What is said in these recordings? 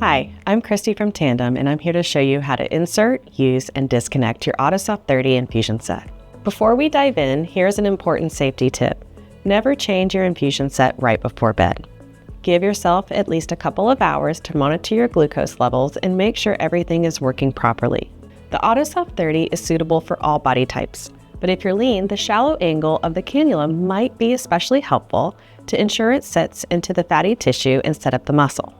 Hi, I'm Christy from Tandem, and I'm here to show you how to insert, use, and disconnect your AutoSoft 30 infusion set. Before we dive in, here's an important safety tip. Never change your infusion set right before bed. Give yourself at least a couple of hours to monitor your glucose levels and make sure everything is working properly. The AutoSoft 30 is suitable for all body types, but if you're lean, the shallow angle of the cannula might be especially helpful to ensure it sits into the fatty tissue instead of the muscle.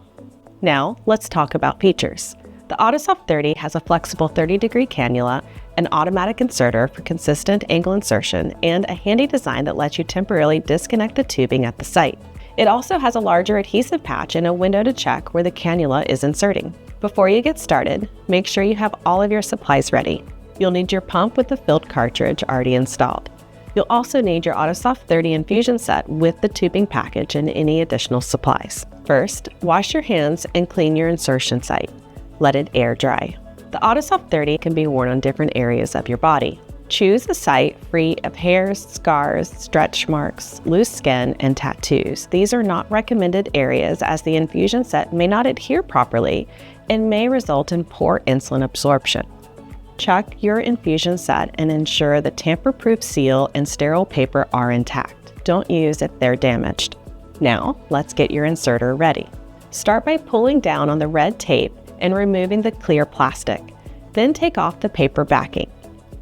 Now, let's talk about features. The AutoSoft 30 has a flexible 30-degree cannula, an automatic inserter for consistent angle insertion, and a handy design that lets you temporarily disconnect the tubing at the site. It also has a larger adhesive patch and a window to check where the cannula is inserting. Before you get started, make sure you have all of your supplies ready. You'll need your pump with the filled cartridge already installed. You'll also need your AutoSoft 30 infusion set with the tubing package and any additional supplies. First, wash your hands and clean your insertion site. Let it air dry. The AutoSoft 30 can be worn on different areas of your body. Choose a site free of hairs, scars, stretch marks, loose skin, and tattoos. These are not recommended areas as the infusion set may not adhere properly and may result in poor insulin absorption. Check your infusion set and ensure the tamper-proof seal and sterile paper are intact. Don't use if they're damaged. Now, let's get your inserter ready. Start by pulling down on the red tape and removing the clear plastic. Then take off the paper backing.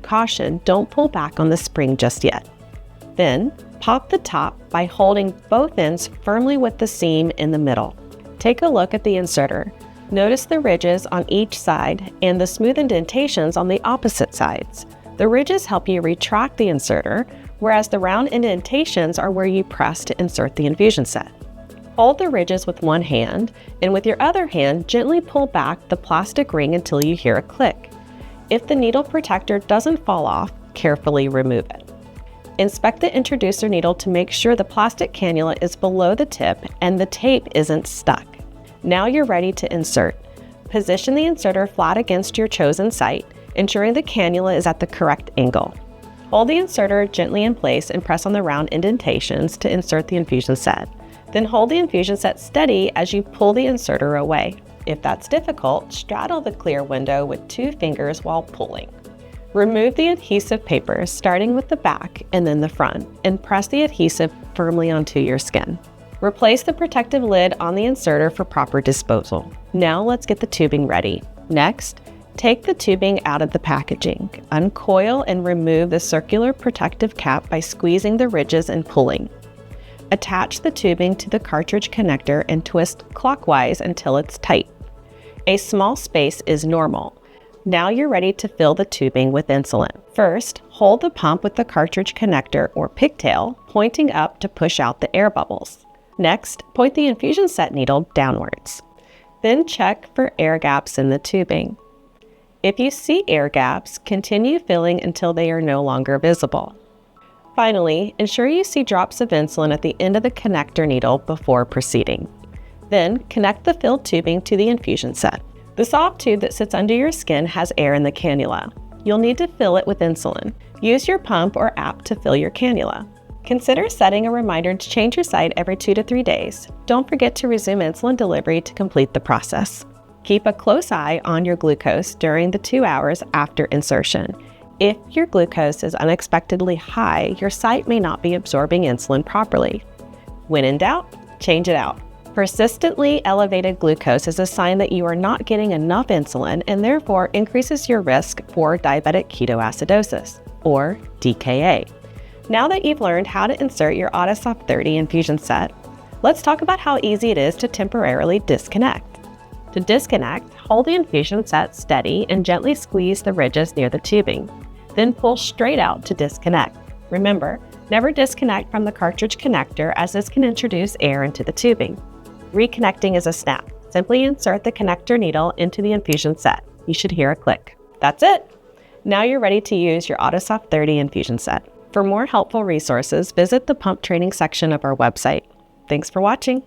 Caution, don't pull back on the spring just yet. Then, pop the top by holding both ends firmly with the seam in the middle. Take a look at the inserter. Notice the ridges on each side and the smooth indentations on the opposite sides. The ridges help you retract the inserter, whereas the round indentations are where you press to insert the infusion set. Hold the ridges with one hand, and with your other hand, gently pull back the plastic ring until you hear a click. If the needle protector doesn't fall off, carefully remove it. Inspect the introducer needle to make sure the plastic cannula is below the tip and the tape isn't stuck. Now you're ready to insert. Position the inserter flat against your chosen site, ensuring the cannula is at the correct angle. Hold the inserter gently in place and press on the round indentations to insert the infusion set. Then hold the infusion set steady as you pull the inserter away. If that's difficult, straddle the clear window with 2 fingers while pulling. Remove the adhesive paper, starting with the back and then the front, and press the adhesive firmly onto your skin. Replace the protective lid on the inserter for proper disposal. Now let's get the tubing ready. Next, take the tubing out of the packaging. Uncoil and remove the circular protective cap by squeezing the ridges and pulling. Attach the tubing to the cartridge connector and twist clockwise until it's tight. A small space is normal. Now you're ready to fill the tubing with insulin. First, hold the pump with the cartridge connector or pigtail pointing up to push out the air bubbles. Next, point the infusion set needle downwards. Then check for air gaps in the tubing. If you see air gaps, continue filling until they are no longer visible. Finally, ensure you see drops of insulin at the end of the connector needle before proceeding. Then, connect the filled tubing to the infusion set. The soft tube that sits under your skin has air in the cannula. You'll need to fill it with insulin. Use your pump or app to fill your cannula. Consider setting a reminder to change your site every 2 to 3 days. Don't forget to resume insulin delivery to complete the process. Keep a close eye on your glucose during the 2 hours after insertion. If your glucose is unexpectedly high, your site may not be absorbing insulin properly. When in doubt, change it out. Persistently elevated glucose is a sign that you are not getting enough insulin and therefore increases your risk for diabetic ketoacidosis, or DKA. Now that you've learned how to insert your AutoSoft 30 infusion set, let's talk about how easy it is to temporarily disconnect. To disconnect, hold the infusion set steady and gently squeeze the ridges near the tubing. Then pull straight out to disconnect. Remember, never disconnect from the cartridge connector as this can introduce air into the tubing. Reconnecting is a snap. Simply insert the connector needle into the infusion set. You should hear a click. That's it! Now you're ready to use your AutoSoft 30 infusion set. For more helpful resources, visit the pump training section of our website. Thanks for watching.